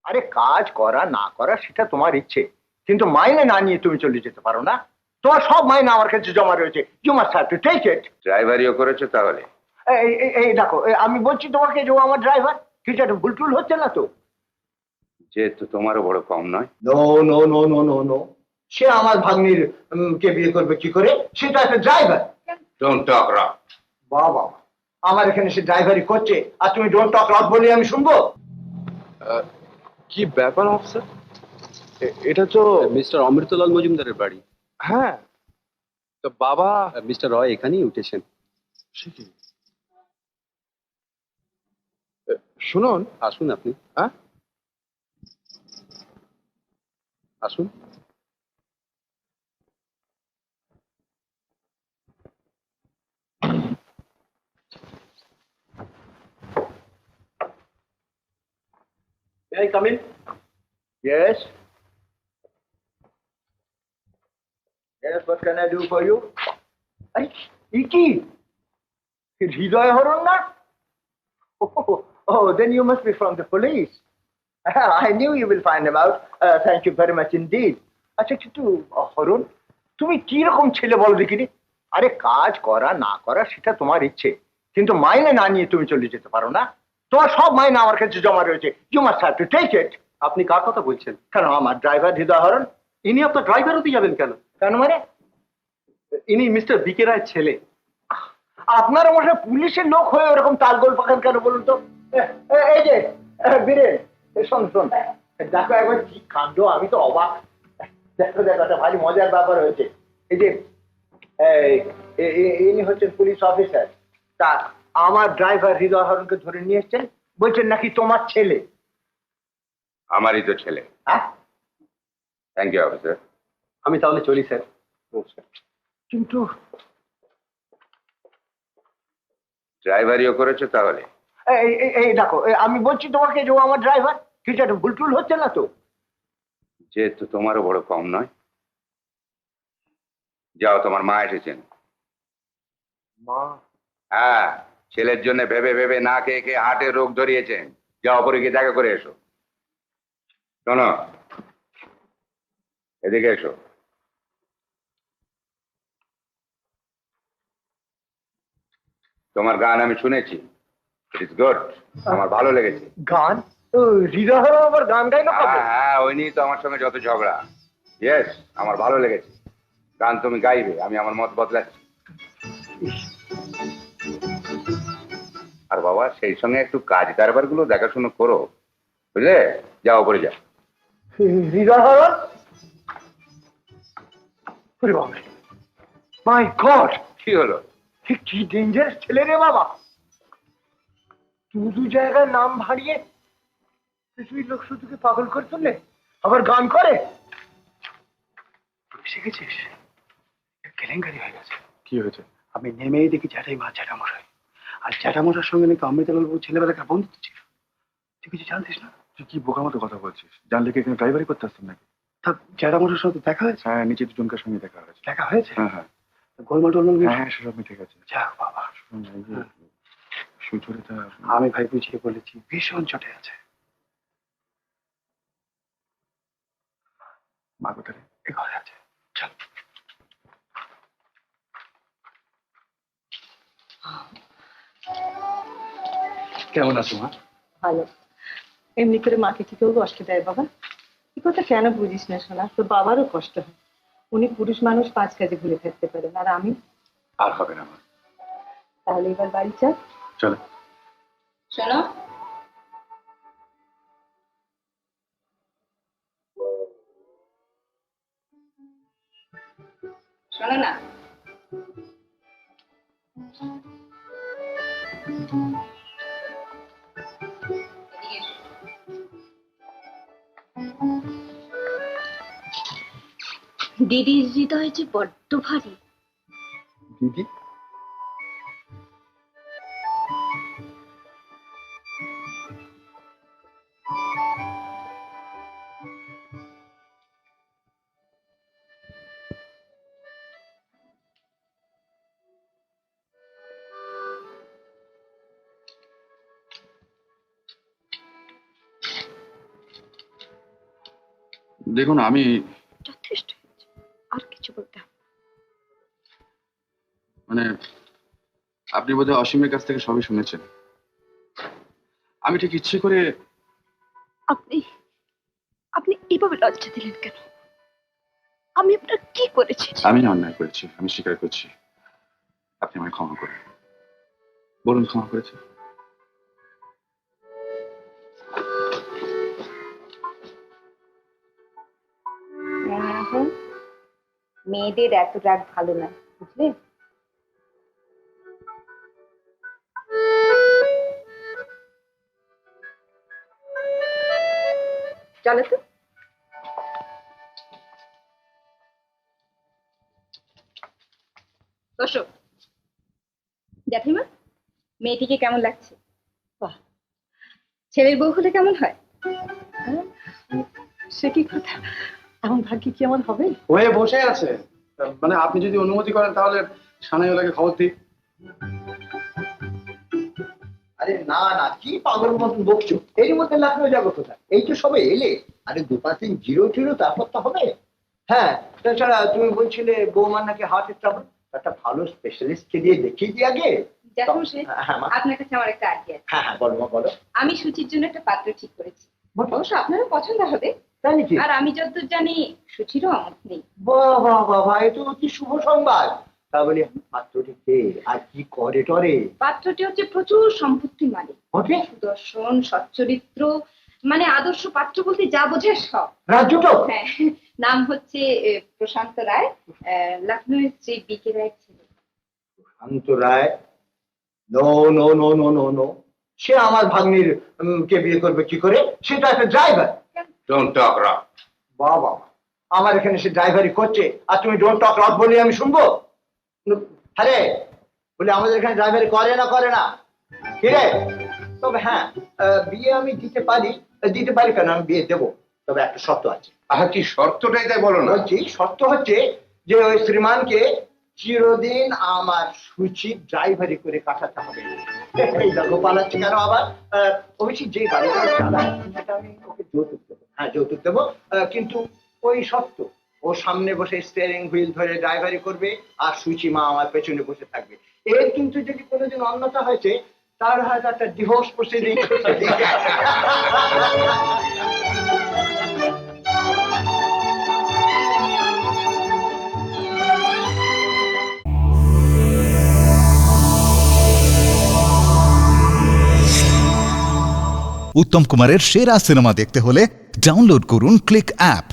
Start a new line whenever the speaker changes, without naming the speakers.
আরে কাজ করা না করা সেটা তোমার ইচ্ছে, কিন্তু মাইনে না নিয়ে তুমি চলে যেতে পারো না। তোমার সব মাইনে আমার কাছে জমা রয়েছে, you must have to take it.
ড্রাইভারিও করেছো তাহলে?
এই দেখো, আমি বলছি তোমাকে যে ও আমার ড্রাইভার, কিছু একটা ভুল টুল হচ্ছে না তো?
যেহেতু তোমারও বড় কম নয়।
No no no no no no, সে আমার ভাগ্নির কে বিয়ে করবে কি করে? সেটা একটা ড্রাইভার।
Don't talk rock.
বাবা, আমার এখানে সে ড্রাইভারি করছে আর তুমি ডোন্ট টক রক বলে আমি শুনবো?
কি ব্যাপার অফিসার, এটা তো
মিস্টার অমৃতলাল মজুমদারের বাড়ি।
হ্যাঁ, তো বাবা
মিস্টার রয় এখানেই উঠেছেন।
সে কি? শুনুন।
আসুন আপনি।
হ্যাঁ,
আসুন।
May I come in? Yes. Yes, what can I do for you? আরে কি হৃদয় হরণ না? Oh, then you must be from the police. I knew you will find him out. Thank you very much indeed. আচ্ছা কিন্তু হরণ, তুমি কি রকম ছেলে বলো দেখিনি? আরে কাজ করা না করা সেটা তোমার ইচ্ছে, কিন্তু মাইনে না নিয়ে তুমি চলে যেতে পারো না। তোমার সব মাইনে আমার কাছে জমা রয়েছে, you must have to take it.
আপনি কার কথা বলছেন?
কেন, আমার ড্রাইভার হৃদয় হরণ।
ইনি আপনার ড্রাইভার হতে যাবেন কেন?
কেন মানে?
ইনি মিস্টার বিকে রায়ের ছেলে।
আপনারা মনে হয় পুলিশের লোক হয়ে ওরকম তালগোল পাকান কেন বলুন তো? এই যে বীরেন, শোন শোন, দেখো একবার কি কাণ্ড, আমি তো অবাক। দেখো দেখো, একটা ভারী মজার ব্যাপার হয়েছে। এই যে ইনি হচ্ছেন পুলিশ অফিসার, তা আমার ড্রাইভার হৃদয় হরণকে ধরে নিয়ে এসছেন, বলছেন নাকি তোমার ছেলে।
আমারই তো ছেলে।
হ্যাঁ,
থ্যাংক ইউ অফিসার।
আমি তাহলে চলি স্যার।
কিন্তু
ড্রাইভারিও করেছো তাহলে?
এই দেখো, আমি বলছি তোমাকে যে ও আমার ড্রাইভার, কিছু একটা ভুল টুল হচ্ছে না তো?
যেহেতু তোমারও বড় কম নয়। যাও, তোমার মা এসেছেন।
মা?
হ্যাঁ, ছেলের জন্য ভেবে ভেবে না খেয়ে খেয়ে হার্টের রোগ ধরিয়েছেন। যাও, অপরে গিয়ে দেখা করে এসো। শোনো, এদিকে এসো। তোমার গান আমি শুনেছি, ইট ইজ গুড, আমার ভালো লেগেছে।
গান? হৃদয় হরণ আবার গান গাই না কবে?
হ্যাঁ হ্যাঁ, ওই নিয়ে তো আমার সঙ্গে যত ঝগড়া। ইয়েস, আমার ভালো লেগেছে। গান তুমি গাইবে, আমি আমার মত বদলাচ্ছি। আর বাবা, সেই সঙ্গে একটু কাজ কারবার গুলো দেখাশুনো করো, বুঝলে? যাও, উপরে যাও।
হৃদয় হরণ? মাই গড,
কি হলো?
কি ডেঞ্জারাস ছেলে রে বাবা! দু জায়গায় নাম ভারিয়ে পৃথিবীর লোক শুধুকে পাগল করে তুললে, আবার গান করে।
শিখেছিস? কেলেঙ্কারি হয়ে গেছে।
কি হয়েছে?
আমি নেমেই দেখি জ্যাঠামশাই, আর জ্যাঠামশার সঙ্গে নাকি অমৃতলালবাবু ছেলেবেলাকার বন্ধুত্ব ছিল। তুই কিছু জানতিস না?
তুই কি বোকার মতো কথা বলছিস? জানলে কি এখানে ড্রাইভারি করতে আসতাম নাকি?
তা জ্যাঠামশার সঙ্গে দেখা হয়েছে?
হ্যাঁ, নিচে দুজনকার সঙ্গে দেখা হয়েছে।
দেখা হয়েছে?
হ্যাঁ হ্যাঁ
গোলমাল টোলমাল
হ্যাঁ হ্যাঁ, সেসব মিটে গেছে।
যাক বাবা,
শোন, এই যে সুচরিতা,
আমি ভাই বুঝিয়ে বলেছি, ভীষণ চটে আছে।
মা কোথায়?
এ ঘরে আছে, চল। কেমন আছো মা?
ভালো। এমনি করে মাকে কি কেউ কষ্ট দেয় বাবা? কি কথা কেন বুঝিস না সোনা, তোর বাবারও কষ্ট হয়। উনি পুরুষ মানুষ, 5 কাজে ভুলে থাকতে পারেন, আর আমি?
আর হবে না মা,
তাহলে এবার বাড়ি চল।
চলো।
শোনো, শোনো না,
দিদির হৃদয় যে বড্ড ভারী।
দিদি? দেখুন আমি
যথেষ্ট হয়েছে। আর কিছু বলতে হবে না।
মানে আপনি বোধহয় অসীমের কাছ থেকে সবই শুনেছেন। আমি ঠিক ইচ্ছে করে
আপনি আপনি এভাবে লজ্জা দিলেন কেন? আমি আপনার কি করেছি?
আমি না অন্যায় করেছি, আমি স্বীকার করছি। আপনি আমায় ক্ষমা করুন। বলুন ক্ষমা করেছি।
মেয়েদের এত রাগ ভালো না, বুঝলে? চলো তো। বসো। জ্যাঠিমা, মেয়েটিকে কেমন লাগছে? বাহ, ছেলের বউ হলে কেমন হয়?
সে কি কথা, এমন ভাগ্য কি এমন হবে?
হয়ে বসে আছে, মানে আপনি যদি অনুমতি করেন তাহলে সানাইওয়ালাকে খবর দিই।
আরে না না, কি পাগল মতন বকছো? এর মধ্যে লখনৌ যাবো কোথায়? এই তো সবে এলে। আরে 2-5 দিন জিরো টিরো, তারপর তো হবে। হ্যাঁ, তাছাড়া তুমি বলছিলে বৌমার নাকি হার্টের ট্রাবল, একটা ভালো স্পেশালিস্টকে দিয়ে দেখিয়ে দিই আগে।
জ্যাঠামশাই,
হ্যাঁ মা।
আপনার কাছে আমার একটা আইডিয়া আছে।
হ্যাঁ হ্যাঁ, বলো মা, বলো।
আমি সুচির জন্য একটা পাত্র ঠিক করেছি।
বলো।
অবশ্য আপনারও পছন্দ হবে।
তাই নাকি?
আর আমি যতদূর জানি সুচিরও অমত নেই।
বাহ বাহ বাহ বাহ, এ তো অতি শুভ সংবাদ। তা বলি পাত্রটি কে আর কি করে টরে?
পাত্রটি হচ্ছে প্রচুর সম্পত্তির মালিক,
ওকে,
সুদর্শন, সচ্চরিত্র, মানে আদর্শ পাত্র বলতে যা বোঝে সব।
রাজ্যটা?
হ্যাঁ, নাম হচ্ছে প্রশান্ত রায়, লখনৌয়ের শ্রী বিকে রায়ের ছেলে।
Shanta Roy? No no no no no no, সে আমার ভাগ্নির কে বিয়ে করবে কি করে? সেটা একটা ড্রাইভার।
Don't talk rock.
বাবা, আমার এখানে সে ড্রাইভারি করছে আর তুমি ডোন্ট টক রক বলি আমি শুনবো? আরে বলে আমাদের এখানে ড্রাইভারি করে না কি রে? তবে হ্যাঁ, বিয়ে আমি দিতে পারি কেন, আমি বিয়ে দেবো, তবে একটা শর্ত আছে।
আহা, কি শর্তটাই তাই বলো না।
বলছি শর্ত হচ্ছে যে ওই শ্রীমানকে চিরদিন আমার সুচির ড্রাইভারি করে কাটাতে হবে। এই দেখো পালাচ্ছে কেন আবার? অবশ্যই যে গাড়িটা চালায় সেটা আমি ওকে যৌতুক দেবো। হ্যাঁ, যৌতুক দেবো, কিন্তু ওই শর্ত, ও সামনে বসে স্টিয়ারিং হুইল ধরে ড্রাইভারি করবে আর সুচি মা আমার পেছনে বসে থাকবে। এর কিন্তু যদি কোনোদিন অন্যতা হয়েছে, তার হয়তো একটা ডিভোর্স প্রসিডিং।
উত্তম কুমারের সেরা সিনেমা দেখতে হলে ডাউনলোড করুন ক্লিক অ্যাপ।